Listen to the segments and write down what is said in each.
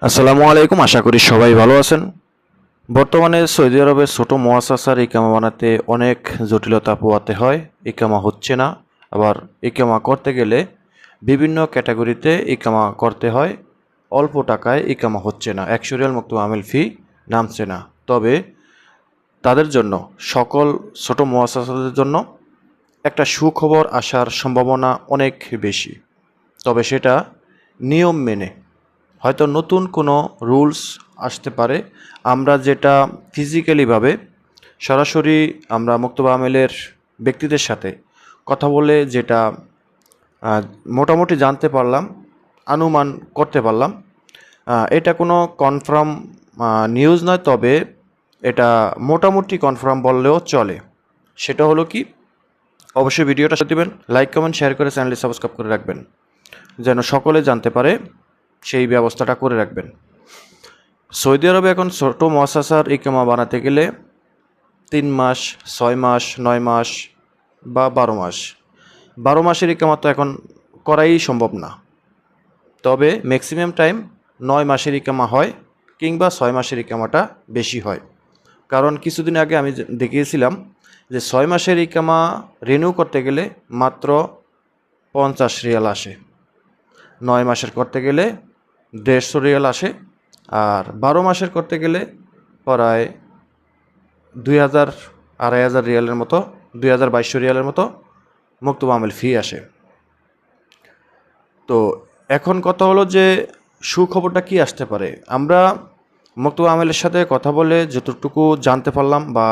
আসসালামু আলাইকুম, আশা করি সবাই ভালো আছেন। বর্তমানে সৌদি আরবের ছোট মুআসাসার ইকামা বানাতে অনেক জটিলতা পোহাতে হয়। ইকামা হচ্ছে না। আবার ইকামা করতে গেলে বিভিন্ন ক্যাটাগরিতে ইকামা করতে হয়। অল্প টাকায় ইকামা হচ্ছে না, 100 রিয়াল মুক্ত আমিল ফি নামছে না। তবে তাদের জন্য, সকল ছোট মুআসাসাদের জন্য একটা সুখবর আসার সম্ভাবনা অনেক বেশি। তবে সেটা নিয়ম মেনে। হয়তো নতুন কোনো রুলস আসতে পারে। আমরা যেটা ফিজিক্যালিভাবে সরাসরি আমরা মুক্তবা আমেলের ব্যক্তিদের সাথে কথা বলে যেটা মোটামুটি জানতে পারলাম, অনুমান করতে পারলাম, এটা কোনো কনফার্ম নিউজ নয়, তবে এটা মোটামুটি কনফার্ম বললেও চলে। সেটা হলো কি, অবশ্যই ভিডিওটা দেবেন, লাইক কমেন্ট শেয়ার করে চ্যানেলটি সাবস্ক্রাইব করে রাখবেন যেন সকলে জানতে পারে। সেই ব্যবস্থাটা করে রাখবেন। সৌদি আরবে এখন ছোট মুআসাসার ইকামা বানাতে গেলে 3 মাস, 6 মাস, 9 মাস বা 12 মাস। 12 মাসের ইকামা তো এখন করাই সম্ভব না। তবে ম্যাক্সিমাম টাইম 9 মাসের ইকামা হয়, কিংবা 6 মাসের ইকামাটা বেশি হয়। কারণ কিছুদিন আগে আমি দেখিয়েছিলাম যে 6 মাসের ইকামা রিনিউ করতে গেলে মাত্র 50 রিয়াল আসে, 9 মাসের করতে গেলে 150 রিয়াল আসে, আর 12 মাসের করতে গেলে প্রায় 2000 2500 রিয়ালের মতো, 2200 রিয়ালের মতো মুক্তব আমেল ফি আসে। তো এখন কথা হলো যে সুখবরটা কি আসতে পারে। আমরা মুক্তব আমেলের সাথে কথা বলে যতটুকু জানতে পারলাম বা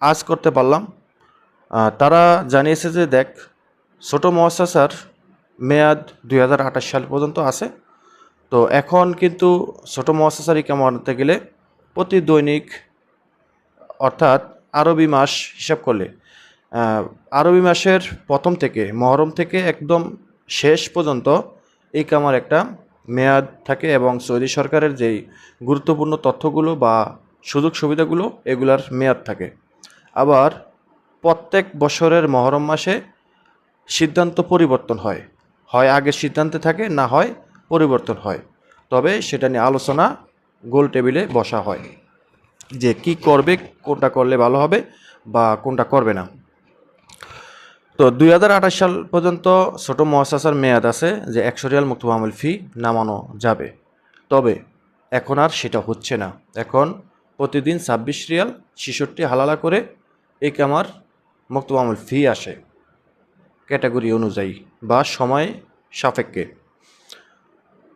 আজ করতে পারলাম, তারা জানিয়েছে যে দেখ, ছোট মুআসাসার মেয়াদ 2028 সাল পর্যন্ত আছে। তো এখন কিন্তু ছোট মুআসাসার ইকামা বানাতে গেলে প্রতি দৈনিক, অর্থাৎ আরবি মাস হিসাব করলে আরবি মাসের প্রথম থেকে, মহরম থেকে একদম শেষ পর্যন্ত ইকামার একটা মেয়াদ থাকে, এবং সৌদি সরকারের যেই গুরুত্বপূর্ণ তথ্যগুলো বা সুযোগ সুবিধাগুলো, এগুলার মেয়াদ থাকে। আবার প্রত্যেক বছরের মহরম মাসে সিদ্ধান্ত পরিবর্তন হয়, হয় আগের সিদ্ধান্তে থাকে, না হয় পরিবর্তন হয়। তবে সেটা নিয়ে আলোচনা গোল টেবিলে বসা হয় যে কি করবে, কোনটা করলে ভালো হবে বা কোনটা করবে না। তো 2028 সাল পর্যন্ত ছোট মুআসাসার মেয়াদ আছে যে 100 রিয়াল মুক্তব আমেল ফি নামানো যাবে। তবে এখন আর সেটা হচ্ছে না। এখন প্রতিদিন 26 রিয়াল 66 হালালা করে ইকামার মুক্তব আমেল ফি আসে, ক্যাটাগরি অনুযায়ী বা সময় সাপেক্ষে।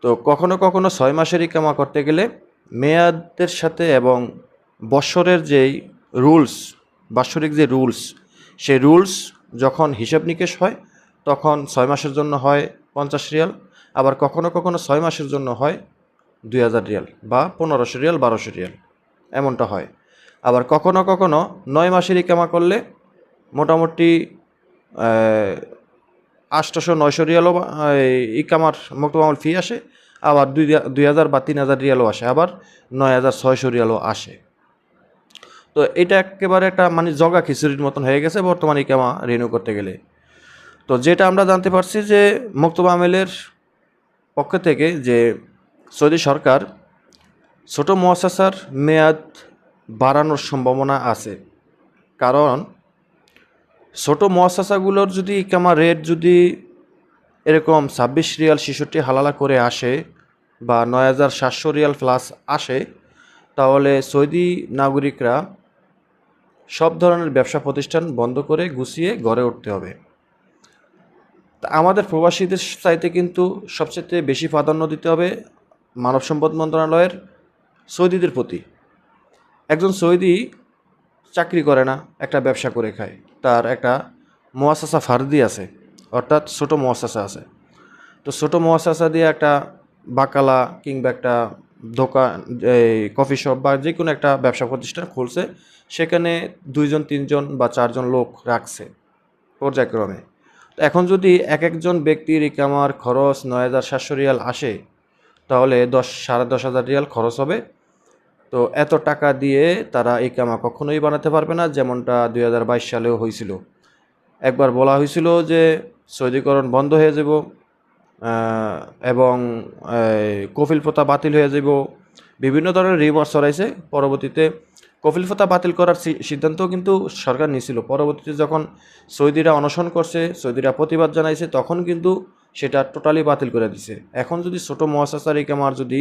তো কখনো কখনো 6 মাসের ইকামা করতে গেলে মেয়াদের সাথে এবং বৎসরের যেই রুলস, বাৎসরিক যে রুলস, সেই রুলস যখন হিসাব নিকেশ হয়, তখন 6 মাসের জন্য হয় 50 রিয়াল। আবার কখনো কখনো 6 মাসের জন্য হয় 2000 রিয়াল বা 1500 রিয়াল, 1200 রিয়াল, এমনটা হয়। আবার কখনো কখনো 9 মাসের ইকামা করলে মোটামুটি 800-900 রিয়ালও ইকামার মুক্তব আমেল ফি আসে। আবার 2000 বা 3000 রিয়ালও আসে, আবার 9600 রিয়ালও আসে। তো এটা একেবারে একটা মানে জগা খিচুড়ির মতন হয়ে গেছে বর্তমানে ইকামা রিনিউ করতে গেলে। তো যেটা আমরা জানতে পারছি যে মুক্তব আমেলের পক্ষ থেকে যে সৌদি সরকার ছোট মুআসাসার মেয়াদ বাড়ানোর সম্ভাবনা আছে। কারণ ছোট মুআসাসাগুলোর যদি ইকামা রেট যদি এরকম 26 রিয়াল 66 হালালা করে আসে বা 9700 রিয়াল প্লাস আসে, তাহলে সৌদি নাগরিকরা সব ধরনের ব্যবসা প্রতিষ্ঠান বন্ধ করে গুছিয়ে ঘরে উঠতে হবে। তা আমাদের প্রবাসীদের চাইতে কিন্তু সবচেয়ে বেশি প্রাধান্য দিতে হবে মানব সম্পদ মন্ত্রণালয়ের সৌদিদের প্রতি। একজন সৌদি চাকরি করে না, একটা ব্যবসা করে খায়, তার একটা মুআসাসা ফার্দি আছে, অর্থাৎ ছোটো মুআসাসা আছে। তো ছোটো মুআসাসা দিয়ে একটা বাকালা কিংবা একটা দোকান, এই কফি শপ বা যে কোনো একটা ব্যবসা প্রতিষ্ঠান খুলছে, সেখানে 2জন 3জন বা 4জন লোক রাখছে পর্যায়ক্রমে। তো এখন যদি এক একজন ব্যক্তির ইকামার খরচ 9700 রিয়াল আসে, তাহলে 10,500 রিয়াল খরচ হবে। তো এত টাকা দিয়ে তারা ইকামা কখনোই বানাতে পারবে না, যেমনটা 2022 সালেও হয়েছিল। একবার বলা হয়েছিল যে সৌদিকরণ বন্ধ হয়ে যাব, এবং কফিল প্রথা বাতিল হয়ে যাব, বিভিন্ন ধরনের রিউমার ছড়াইছে। পরবর্তীতে কফিল প্রথা বাতিল করার সিদ্ধান্তও কিন্তু সরকার নিয়েছিল। পরবর্তীতে যখন সৌদিরা অনশন করছে, সৌদিরা প্রতিবাদ জানাইছে, তখন কিন্তু সেটা টোটালি বাতিল করে দিছে। এখন যদি ছোটো মুআসাসার ইকামার যদি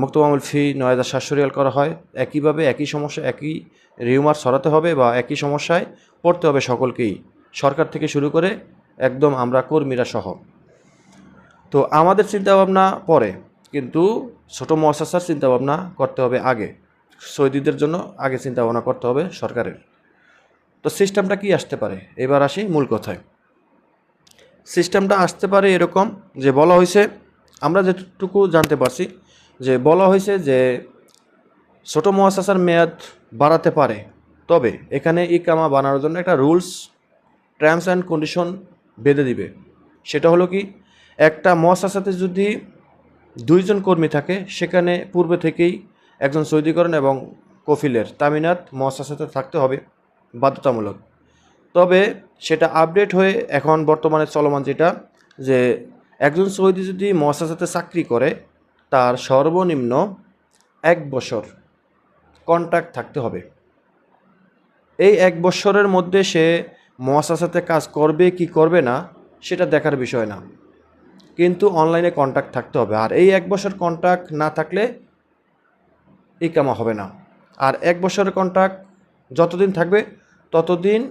মুক্ত মামুল ফি ৯,৭০০ রিয়াল করা হয়, একইভাবে একই সমস্যা, একই রিউমার ছড়াতে হবে বা একই সমস্যায় পড়তে হবে সকলকেই, সরকার থেকে শুরু করে একদম আমরা কর্মীরা সহ। তো আমাদের চিন্তাভাবনা পরে, কিন্তু ছোটো মুআসাসার চিন্তাভাবনা করতে হবে আগে। সৌদিদের জন্য আগে চিন্তাভাবনা করতে হবে সরকারের। তো সিস্টেমটা কি আসতে পারে, এবার আসি মূল কথায়। সিস্টেমটা আসতে পারে এরকম যে বলা হয়েছে, আমরা যেটুকু জানতে পারছি যে বলা হয়েছে যে ছোটো মুআসাসার মেয়াদ বাড়াতে পারে, তবে এখানে ইকামা বানানোর জন্য একটা রুলস, টার্মস অ্যান্ড কন্ডিশন বেঁধে দিবে। সেটা হলো কি, একটা মুআসাসাতে যদি 2 জন কর্মী থাকে, সেখানে পূর্বে থেকেই একজন সৌদিকরণ এবং কফিলের তামিনাত মুআসাসাতে থাকতে হবে, বাধ্যতামূলক। তবে সেটা আপডেট হয়ে এখন বর্তমানে চলমান যেটা, যে একজন সৌদি যদি মুআসাসাতে চাকরি করে, তার সর্বনিম্ন 1 বছর কন্ট্রাক্ট থাকতে হবে। এই 1 বছরের মধ্যে সে মুআসাসাতে কাজ করবে কি করবে না সেটা দেখার বিষয় না, কিন্তু অনলাইনে কন্ট্রাক্ট থাকতে হবে। আর এই 1 বছর কন্ট্রাক্ট না থাকলে ইকামা হবে না। আর 1 বছরের কন্ট্রাক্ট যতদিন থাকবে ততদিন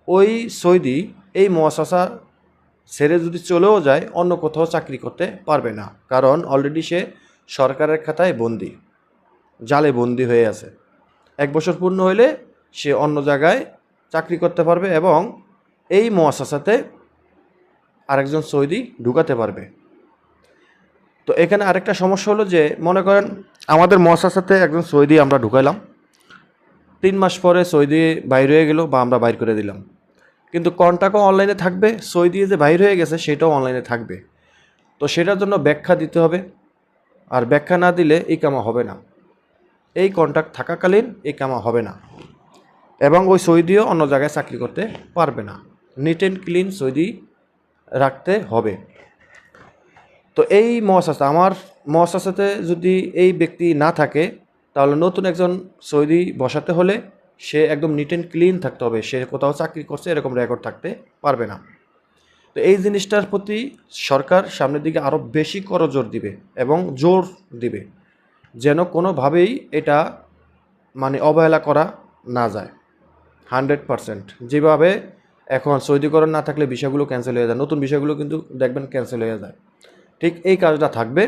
ওই সৌদি এই মুআসাসা ছেড়ে যদি চলেও যায়, অন্য কোথাও চাকরি করতে পারবে না, কারণ অলরেডি সে সরকারের খাতায় বন্দি, জালে বন্দি হয়ে আছে। 1 বছর পূর্ণ হইলে সে অন্য জায়গায় চাকরি করতে পারবে এবং এই মুআসাসাতে আরেকজন সৌদি ঢুকাতে পারবে। তো এখানে আরেকটা সমস্যা হলো যে, মনে করেন আমাদের মুআসাসাতে একজন সৌদি আমরা ঢুকাইলাম, 3 মাস পরে সৌদি বাইর হয়ে গেল বা আমরা বাইর করে দিলাম, কিন্তু কন্ট্রাক্টও অনলাইনে থাকবে, সৌদি যে বাইর হয়ে গেছে সেটাও অনলাইনে থাকবে। তো সেটার জন্য ব্যাখ্যা দিতে হবে, আর ব্যাখ্যা না দিলে ইকামা হবে না। এই কন্ট্রাক্ট থাকাকালীন ইকামা হবে না এবং ওই সৌদিও অন্য জায়গায় চাকরি করতে পারবে না। নিট অ্যান্ড ক্লিন সৌদি রাখতে হবে। তো এই মুআসাসা, আমার মুআসাসাতে যদি এই ব্যক্তি না থাকে, তাহলে নতুন একজন সৌদি বসাতে হলে সে একদম নিট অ্যান্ড ক্লিন থাকতে হবে, সে কোথাও চাকরি করছে এরকম রেকর্ড থাকতে পারবে না। তো এই জিনিসটার প্রতি সরকার সামনের দিকে আরও বেশি করজোর দিবে এবং জোর দিবে, যেন কোনোভাবেই এটা মানে অবহেলা করা না যায়। 100% যেভাবে এখন সৌদিকরণ না থাকলে বিষয়গুলো ক্যান্সেল হয়ে যায়, নতুন বিষয়গুলো কিন্তু দেখবেন ক্যান্সেল হয়ে যায়, ঠিক এই কাজটা থাকবে।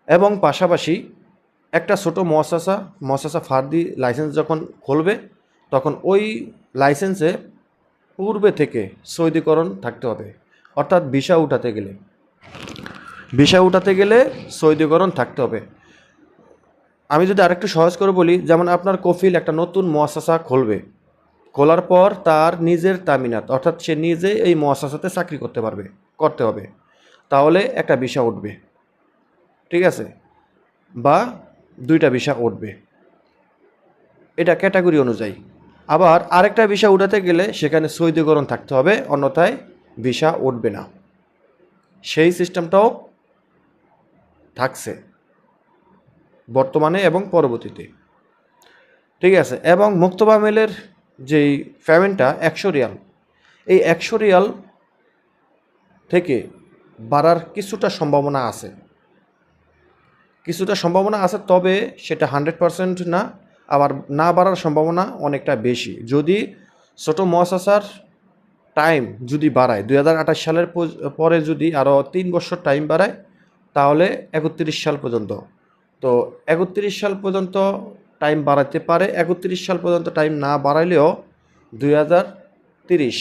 এবং পাশাপাশি একটা ছোটো মুআসাসা ফার্দি লাইসেন্স যখন খুলবে, তখন ওই লাইসেন্সে পূর্বে থেকে সৌদিকরণ থাকতে হবে, অর্থাৎ ভিসা উঠাতে গেলে সৌদিকরণ থাকতে হবে। আমি যদি আরেকটু সহজ করে বলি, যেমন আপনার কফিল একটা নতুন মুআসাসা খুলবে, খোলার পর তার নিজের তামিনাত, অর্থাৎ সে নিজে এই মুআসাসাতে চাকরি করতে হবে, তাহলে একটা ভিসা উঠবে, ঠিক আছে, বা 2টা ভিসা উঠবে, এটা ক্যাটাগরি অনুযায়ী। আবার আরেকটা ভিসা উঠাতে গেলে সেখানে সৌদিকরণ থাকতে হবে, অন্যথায় ভিসা উঠবে না। সেই সিস্টেমটাও থাকছে বর্তমানে এবং পরবর্তীতে, ঠিক আছে। এবং মুক্তবা মেলের যেই পেমেন্টটা 100 রিয়াল, এই 100 রিয়াল থেকে বাড়ার কিছুটা সম্ভাবনা আছে, তবে সেটা 100% না, আবার না বাড়ার সম্ভাবনা অনেকটা বেশি। যদি ছোটো মুআসাসার টাইম যদি বাড়ায়, 2028 সালের পরে যদি আরও 3 বছর টাইম বাড়ায়, তাহলে 31 সাল পর্যন্ত, তো 31 সাল পর্যন্ত টাইম বাড়াতে পারে। 31 সাল পর্যন্ত টাইম না বাড়াইলেও 2030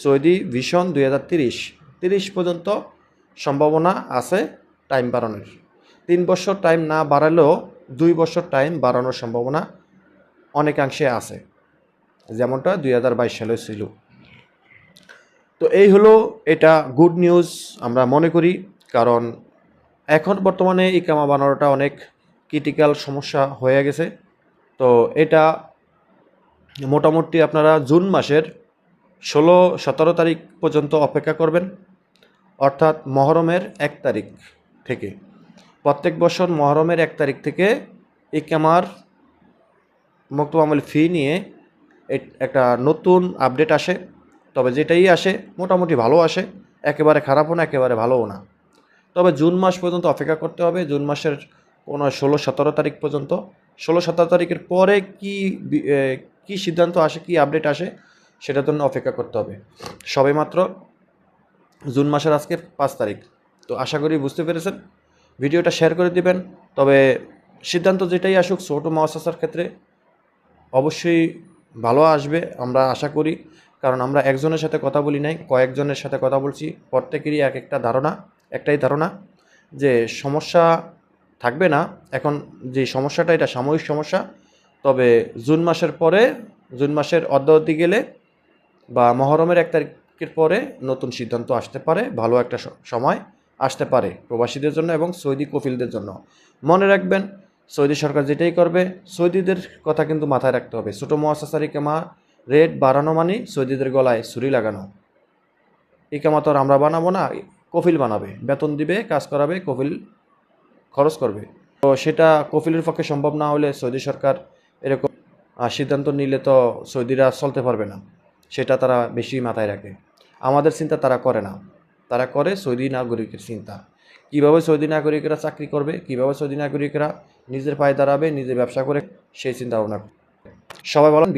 সৌদি ভিশন 2030 পর্যন্ত সম্ভাবনা আছে টাইম বাড়ানোর। 3 বছর টাইম না বাড়ালেও 2 বছর টাইম বাড়ানোর সম্ভাবনা অনেকাংশে আছে, যেমনটা 2022 সালে ছিল। তো এই হলো, এটা গুড নিউজ আমরা মনে করি, কারণ এখন বর্তমানে ইকামা বানানোটা অনেক ক্রিটিক্যাল সমস্যা হয়ে গেছে। তো এটা মোটামুটি আপনারা জুন মাসের 16-17 তারিখ পর্যন্ত অপেক্ষা করবেন। অর্থাৎ মহরমের 1 তারিখ থেকে। প্রত্যেক বছর মহরমের 1 তারিখ থেকে ইকামার মকতুব আমল ফি নিয়ে একটা নতুন আপডেট আসে। তবে যেটাই আসে মোটামুটি ভালো আসে, একেবারে খারাপও না, একেবারে ভালোও না। তবে জুন মাস পর্যন্ত অপেক্ষা করতে হবে। জুন মাসের 16-17 তারিখ পর্যন্ত। 16-17 তারিখের পরে কি সিদ্ধান্ত আসে, কি আপডেট আসে, সেটার জন্য অপেক্ষা করতে হবে। সবেমাত্র জুন মাসের আজকে 5 তারিখ। তো আশা করি বুঝতে পেরেছেন। ভিডিওটা শেয়ার করে দিবেন। তবে সিদ্ধান্ত যেটাই আসুক ছোটো মুআসসাসার ক্ষেত্রে অবশ্যই ভালো আসবে আমরা আশা করি। কারণ আমরা একজনের সাথে কথা বলি নাই, কয়েকজনের সাথে কথা বলছি। প্রত্যেকেরই এক একটা ধারণা, একটাই ধারণা যে সমস্যা থাকবে না। এখন যে সমস্যাটা এটা সাময়িক সমস্যা। তবে জুন মাসের পরে, জুন মাসের অর্ধাবধি গেলে বা মহরমের 1 তারিখের পরে নতুন সিদ্ধান্ত আসতে পারে, ভালো একটা সময় আসতে পারে প্রবাসীদের জন্য এবং সৌদি কফিলদের জন্য। মনে রাখবেন, সৌদি সরকার যেটাই করবে সৌদিদের কথা কিন্তু মাথায় রাখতে হবে। ছোটো মুআসসাসার ইকামা রেট বাড়ানো মানে সৌদিদের গলায় ছুরি লাগানো। ইকামা তো আর আমরা বানাবো না, কফিল বানাবে, বেতন দিবে, কাজ করাবে, কফিল খরচ করবে। তো সেটা কফিলের পক্ষে সম্ভব না হলে সৌদি সরকার এরকম সিদ্ধান্ত নিলে তো সৌদিরা চলতে পারবে না। সেটা তারা বেশি মাথায় রাখে। আমাদের চিন্তা তারা করে না, তারা করে সৌদি নাগরিকের চিন্তা। কীভাবে সৌদি নাগরিকরা চাকরি করবে, কীভাবে সৌদি নাগরিকরা নিজের পায়ে দাঁড়াবে, নিজে ব্যবসা করে, সেই চিন্তা ভাবনা। সবাই বলেন।